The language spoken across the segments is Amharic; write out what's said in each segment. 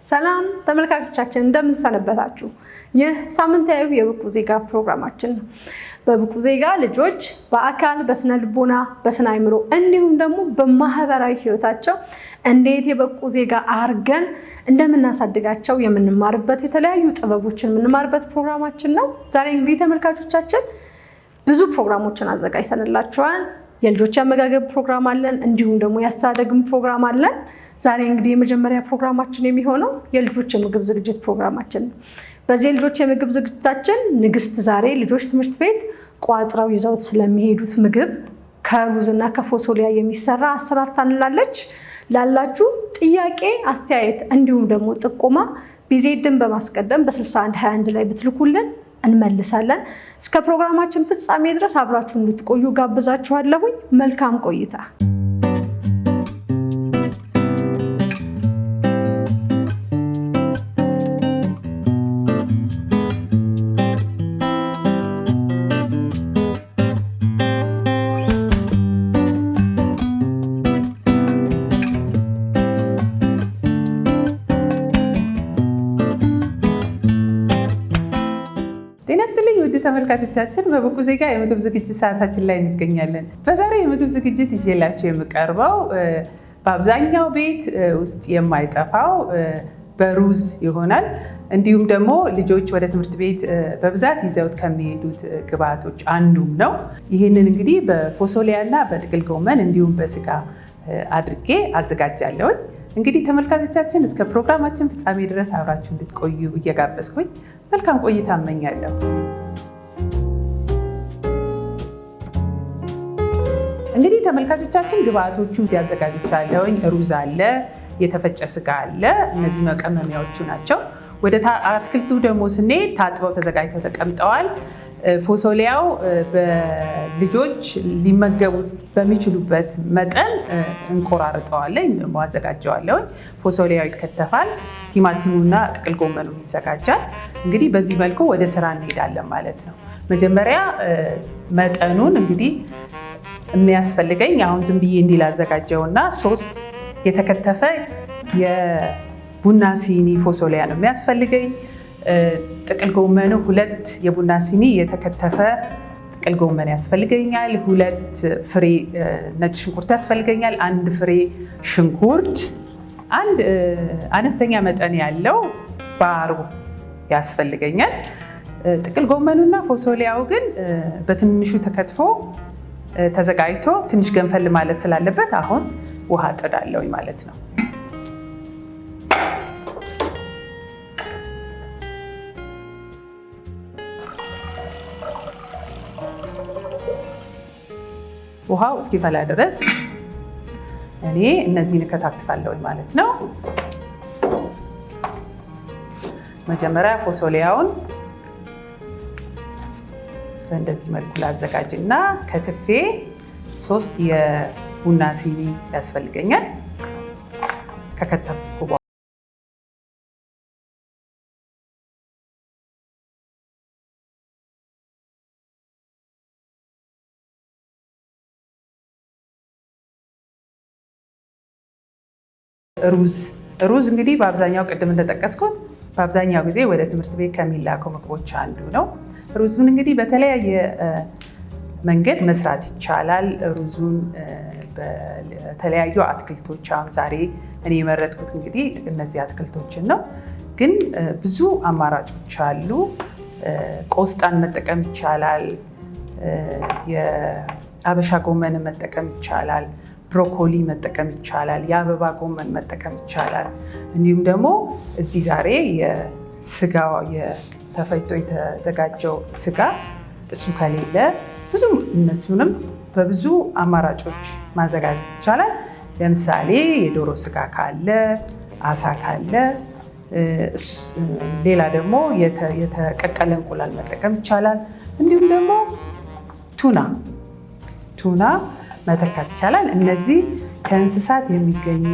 ሰላም ተመልካቾቻችን እንደምን ሰነበታችሁ? ይህ ሳምንታዊ የብቁ ዜጋ ፕሮግራማችን ነው። በብቁ ዜጋ ልጆች በአካል በስነ ልቦና በስነ አእምሮ እንዲሁም ደግሞ በማህበራዊ ህይወታቸው እንዴት የበቁ ዜጋ አርገን እንደምናሳድጋቸው የምንማርበት የተለያዩ ጥበቦችን የምንማርበት ፕሮግራማችን ነው። ዛሬ እንግዲህ ተመልካቾቻችን ብዙ ፕሮግራሞችን አዘጋጅተንላችኋል። የልጆች አመጋገብ ፕሮግራም አለን፣ እንዲሁም ደግሞ ያስተዳደግም ፕሮግራም አለን። ዛሬ እንግዲህ የመጀመሪያ ፕሮግራማችን የሚሆነው የልጆች የምግብ ዝግጅት ፕሮግራማችን ነው። በዚህ የልጆች የምግብ ዝግጅታችን ንግስት ዛሬ ልጆች ትምህርት ቤት ቋጥረው ይዘውት ስለሚሄዱት ምግብ ከሩዝ እና ከፎሶሊያ የሚሰራ አሰራር ታንላለች። ላላችሁ ጥያቄ፣ አስተያየት እንዲሁም ደግሞ ጥቆማ ቢዜድን በማስቀደም በ6121 ላይ ብትልኩልን እንመልሳለን። እስከ ፕሮግራማችን ፍጻሜ ድረስ አብራችሁ እንድትቆዩ ጋብዛችኋለሁኝ። መልካም ቆይታ። ተመልካቾቻችን በብቁ ዜጋ የምግብ ዝግጅት ሰዓታችን ላይ እንገኛለን። በዛሬው የምግብ ዝግጅት ይዤላችሁ የምቀርበው በአብዛኛው ቤት ውስጥ የማይጠፋው በሩዝ ይሆናል። እንዲሁም ደግሞ ልጆች ወደ ትምህርት ቤት በብዛት ይዘውት ከሚሄዱት ግብአቶች አንዱም ነው። ይህንን እንግዲህ በፎሶሊያ እና በጥቅል ጎመን እንዲሁም በስጋ አድርጌ አዘጋጃለሁ። እንግዲህ ተመልካቾቻችን እስከ ፕሮግራማችን ፍጻሜ ድረስ አብራችሁ እንድትቆዩ እየጋበዝኩኝ መልካም ቆይታ እመኛለሁ። እንግዲህ ተመልካቾቻችን ግብአቶቹ ያዘጋጅቻለሁኝ። ሩዝ አለ፣ የተፈጨ ስጋ አለ። እነዚህ መቀመሚያዎቹ ናቸው። ወደ አትክልቱ ደግሞ ስንሄድ ታጥበው ተዘጋጅተው ተቀምጠዋል። ፎሶሊያው በልጆች ሊመገቡት በሚችሉበት መጠን እንቆራርጠዋለን፣ አዘጋጀዋለሁኝ። ፎሶሊያው ይከተፋል፣ ቲማቲሙና ጥቅል ጎመኑ ይዘጋጃል። እንግዲህ በዚህ መልኩ ወደ ስራ እንሄዳለን ማለት ነው። መጀመሪያ መጠኑን እንግዲህ የሚያስፈልገኝ አሁን ዝም ብዬ እንዲህ ላዘጋጀውና 3 የተከተፈ የቡና ሲኒ ፎሶሊያ ነው የሚያስፈልገኝ። ጥቅል ጎመኑ 2 የቡና ሲኒ የተከተፈ ጥቅል ጎመን ያስፈልገኛል። 2 ፍሬ ነጭ ሽንኩርት ያስፈልገኛል። 1 ፍሬ ሽንኩርት፣ 1 አነስተኛ መጠን ያለው ባሮ ያስፈልገኛል። ጥቅል ጎመኑና ፎሶሊያው ግን በትንሹ ተከትፎ ተዘጋጅቶ ትንሽ ገንፈል ማለት ስላለበት አሁን ውሃ ጥዳለሁ ማለት ነው። ውሃው እስኪፈላ ድረስ እኔ እነዚህን እከታትፋለሁ ማለት ነው። መጀመሪያ ፎሶሊያውን በእንደዚህ መልኩ ላዘጋጅና ከትፌ 3 የቡና ሲኒ ያስፈልገኛል። ከከተፍኩ በኋላ ሩዝ እንግዲህ በአብዛኛው ቅድም እንደጠቀስኩት በአብዛኛው ጊዜ ወደ ትምህርት ቤት ከሚላኩ ምግቦች አንዱ ነው። ሩዙን እንግዲህ በተለያየ መንገድ መስራት ይቻላል። ሩዙን በተለያዩ አትክልቶች፣ አሁን ዛሬ እኔ የመረጥኩት እንግዲህ እነዚህ አትክልቶችን ነው። ግን ብዙ አማራጮች አሉ። ቆስጣን መጠቀም ይቻላል። የአበሻ ጎመንን መጠቀም ይቻላል። ብሮኮሊ መጠቀም ይቻላል። የአበባ ጎመን መጠቀም ይቻላል። እንዲሁም ደግሞ እዚህ ዛሬ የስጋው ተፈጭቶ የተዘጋጀው ስጋ እሱ ከሌለ ብዙ እነሱንም በብዙ አማራጮች ማዘጋጀት ይቻላል። ለምሳሌ የዶሮ ስጋ ካለ፣ አሳ ካለ፣ ሌላ ደግሞ የተቀቀለ እንቁላል መጠቀም ይቻላል። እንዲሁም ደግሞ ቱና መተካት ይቻላል። እነዚህ ከእንስሳት የሚገኙ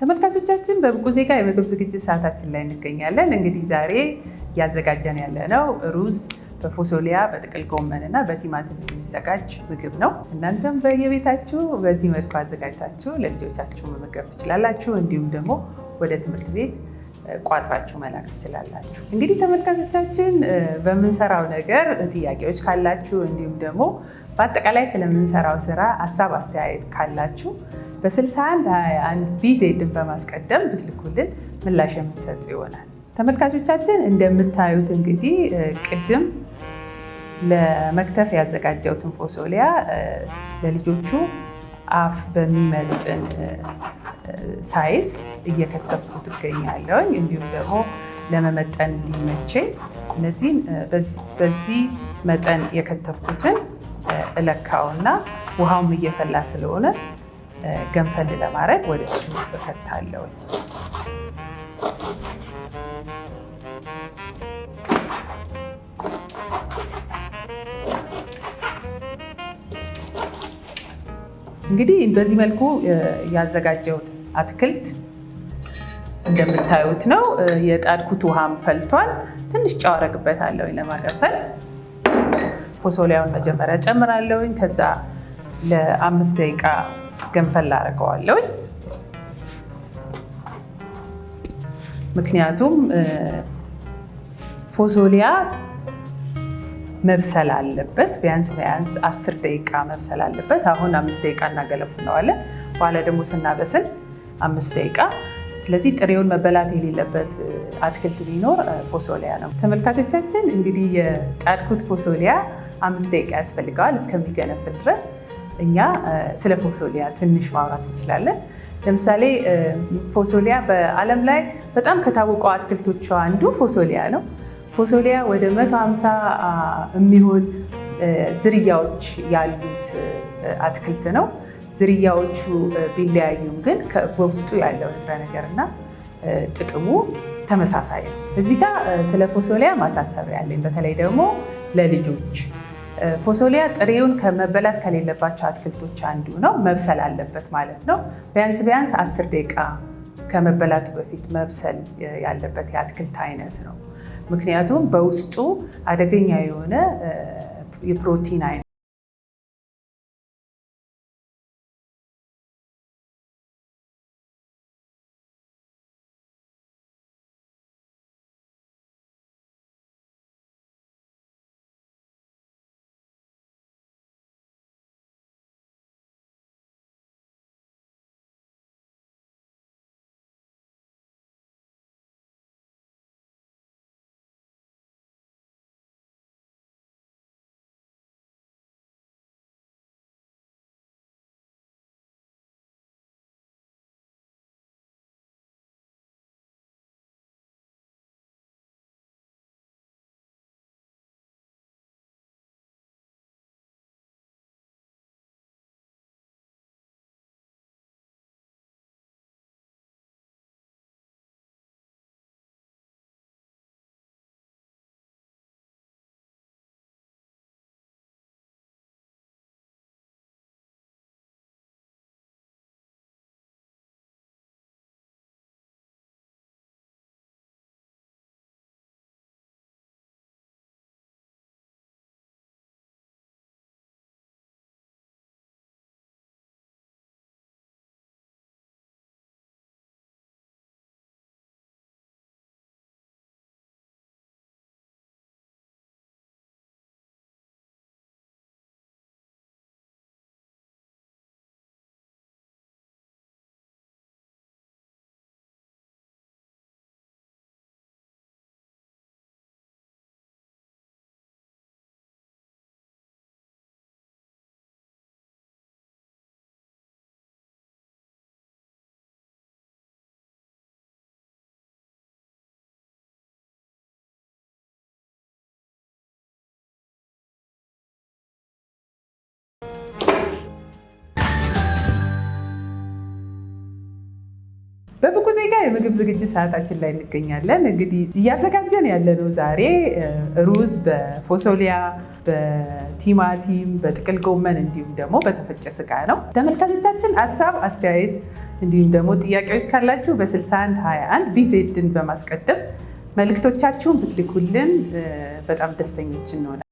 ተመልካቾቻችን በብቁ ዜጋ የምግብ ዝግጅት ሰዓታችን ላይ እንገኛለን። እንግዲህ ዛሬ እያዘጋጀን ያለነው ሩዝ በፎሶሊያ በጥቅል ጎመን እና በቲማቲም የሚዘጋጅ ምግብ ነው። እናንተም በየቤታችሁ በዚህ መልኩ አዘጋጅታችሁ ለልጆቻችሁ መመገብ ትችላላችሁ። እንዲሁም ደግሞ ወደ ትምህርት ቤት ቋጥራችሁ መላክ ትችላላችሁ። እንግዲህ ተመልካቾቻችን በምንሰራው ነገር ጥያቄዎች ካላችሁ እንዲሁም ደግሞ በአጠቃላይ ስለምንሰራው ስራ ሀሳብ አስተያየት ካላችሁ በ6121 ቢዜድን በማስቀደም ብትልኩልን ምላሽ የምንሰጥ ይሆናል። ተመልካቾቻችን እንደምታዩት እንግዲህ ቅድም ለመክተፍ ያዘጋጀሁትን ፎሶሊያ ለልጆቹ አፍ በሚመጥን ሳይዝ እየከተፍኩት እገኛለሁ። እንዲሁም ደግሞ ለመመጠን እንዲመቸኝ እነዚህን በዚህ መጠን የከተፍኩትን እለካውና ውሃውም እየፈላ ስለሆነ ገንፈል ለማድረግ ወደ እሱ እከታለሁ። እንግዲህ በዚህ መልኩ ያዘጋጀሁት አትክልት እንደምታዩት ነው። የጣድኩት ውሃም ፈልቷል። ትንሽ ጨው አደርግበታለሁ ለማገንፈል። ፎሶሊያውን መጀመሪያ ጨምራለሁ። ከዛ ለ5 ደቂቃ ገንፈል አደርገዋለሁ። ምክንያቱም ፎሶሊያ መብሰል አለበት። ቢያንስ 10 ደቂቃ መብሰል አለበት። አሁን 5 ደቂቃ እናገለፍነዋለን። በኋላ ደግሞ ስናበስል 5 ደቂቃ። ስለዚህ ጥሬውን መበላት የሌለበት አትክልት ቢኖር ፎሶሊያ ነው። ተመልካቾቻችን እንግዲህ የጣድኩት ፎሶሊያ 5 ደቂቃ ያስፈልገዋል እስከሚገነፍል ድረስ። እኛ ስለ ፎሶሊያ ትንሽ ማውራት እንችላለን። ለምሳሌ ፎሶሊያ በዓለም ላይ በጣም ከታወቁ አትክልቶቿ አንዱ ፎሶሊያ ነው። ፎሶሊያ ወደ 150 የሚሆን ዝርያዎች ያሉት አትክልት ነው። ዝርያዎቹ ቢለያዩም ግን በውስጡ ያለው ንጥረ ነገርና ጥቅሙ ተመሳሳይ ነው። እዚህ ጋር ስለ ፎሶሊያ ማሳሰቢያ ያለኝ በተለይ ደግሞ ለልጆች ፎሶሊያ ጥሬውን ከመበላት ከሌለባቸው አትክልቶች አንዱ ነው። መብሰል አለበት ማለት ነው። ቢያንስ 10 ደቂቃ ከመበላቱ በፊት መብሰል ያለበት የአትክልት አይነት ነው። ምክንያቱም በውስጡ አደገኛ የሆነ የፕሮቲን አይነት በብቁ ዜጋ የምግብ ዝግጅት ሰዓታችን ላይ እንገኛለን። እንግዲህ እያዘጋጀን ያለነው ዛሬ ሩዝ በፎሶሊያ፣ በቲማቲም፣ በጥቅል ጎመን እንዲሁም ደግሞ በተፈጨ ስጋ ነው። ተመልካቾቻችን ሀሳብ አስተያየት እንዲሁም ደግሞ ጥያቄዎች ካላችሁ በ6121 ቢዜድን በማስቀደም መልእክቶቻችሁን ብትልኩልን በጣም ደስተኞች እንሆናለን።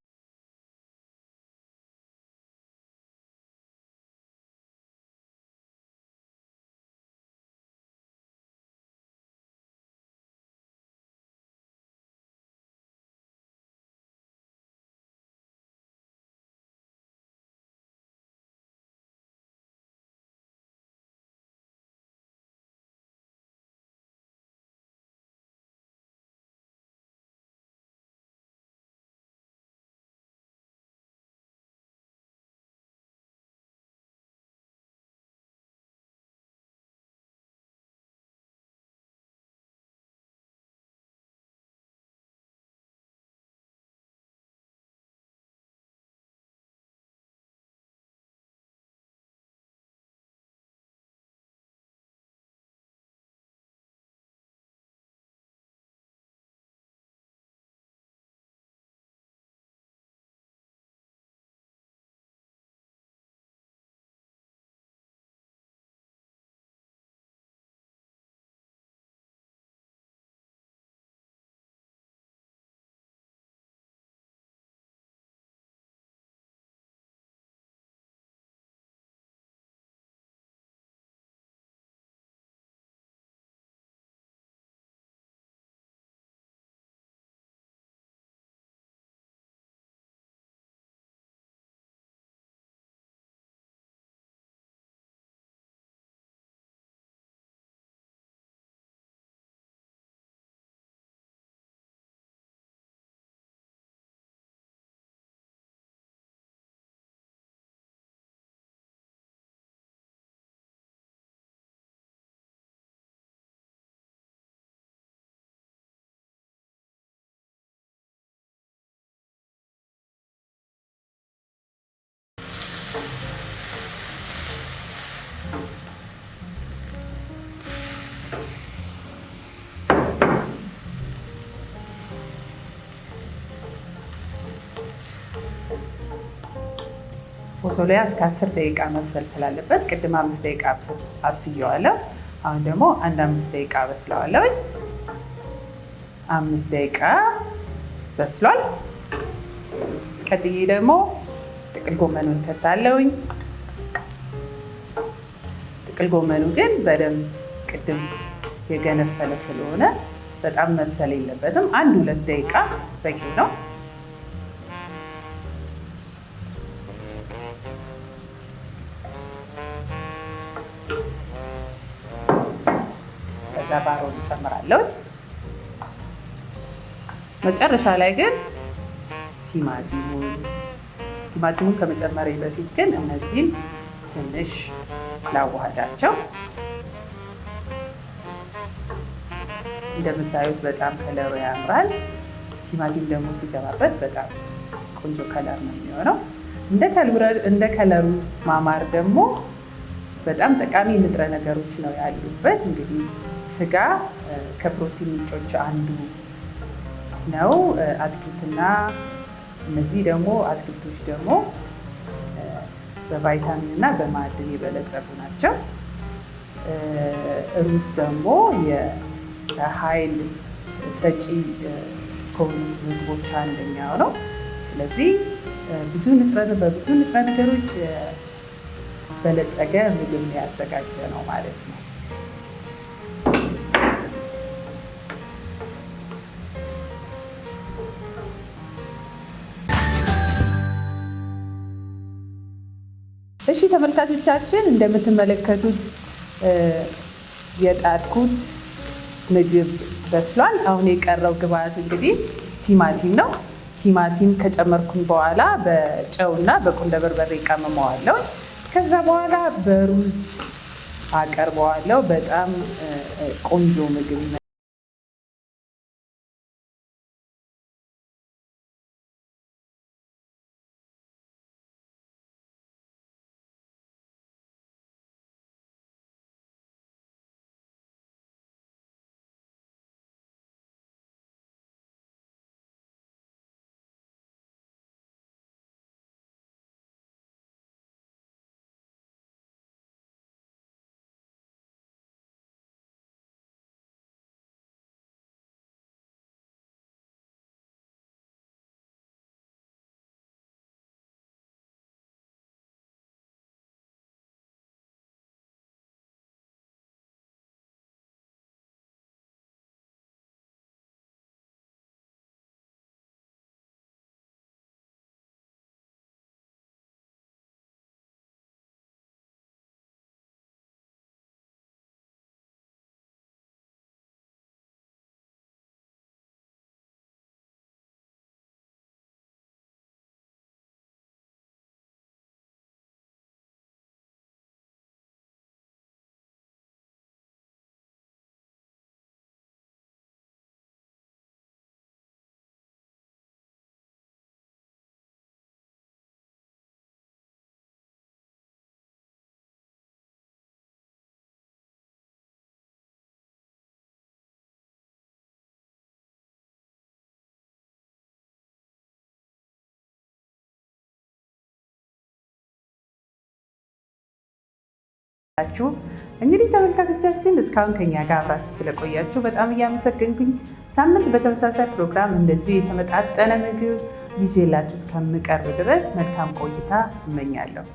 ፎሶሊያ እስከ 10 ደቂቃ መብሰል ስላለበት ቅድም 5 ደቂቃ አብስየዋለሁ። አሁን ደግሞ 5 ደቂቃ በስለዋለሁ። 5 ደቂቃ በስሏል። ቀጥዬ ደግሞ ጥቅል ጎመኑን ከታለሁኝ። ጥቅል ጎመኑ ግን በደንብ ቅድም የገነፈለ ስለሆነ በጣም መብሰል የለበትም። 1-2 ደቂቃ በቂው ነው። ከዛ ባሮን እጨምራለሁ። መጨረሻ ላይ ግን ቲማቲሙን ከመጨመሬ በፊት ግን እነዚህን ትንሽ ላዋሃዳቸው። እንደምታዩት በጣም ከለሩ ያምራል። ቲማቲም ደግሞ ሲገባበት በጣም ቆንጆ ከለር ነው የሚሆነው። እንደ ከለሩ ማማር ደግሞ በጣም ጠቃሚ ንጥረ ነገሮች ነው ያሉበት። እንግዲህ ስጋ ከፕሮቲን ምንጮች አንዱ ነው። አትክልትና እነዚህ ደግሞ አትክልቶች ደግሞ በቫይታሚን እና በማዕድን የበለጸጉ ናቸው። ሩዝ ደግሞ የኃይል ሰጪ ከሆኑት ምግቦች አንደኛው ነው። ስለዚህ በብዙ ንጥረ ነገሮች በለጸገ ምግብ ያዘጋጀ ነው ማለት ነው። እሺ ተመልካቾቻችን እንደምትመለከቱት የጣድኩት ምግብ በስሏል። አሁን የቀረው ግብአት እንግዲህ ቲማቲም ነው። ቲማቲም ከጨመርኩኝ በኋላ በጨውና በቁንደ በርበሬ ቀመመዋለሁ። ከዛ በኋላ በሩዝ አቀርበዋለሁ። በጣም ቆንጆ ምግብ እንግዲህ ተመልካቾቻችን እስካሁን ከኛ ጋር አብራችሁ ስለቆያችሁ በጣም እያመሰገንኩኝ ሳምንት በተመሳሳይ ፕሮግራም እንደዚህ የተመጣጠነ ምግብ ይዤላችሁ እስከምቀርብ ድረስ መልካም ቆይታ እመኛለሁ።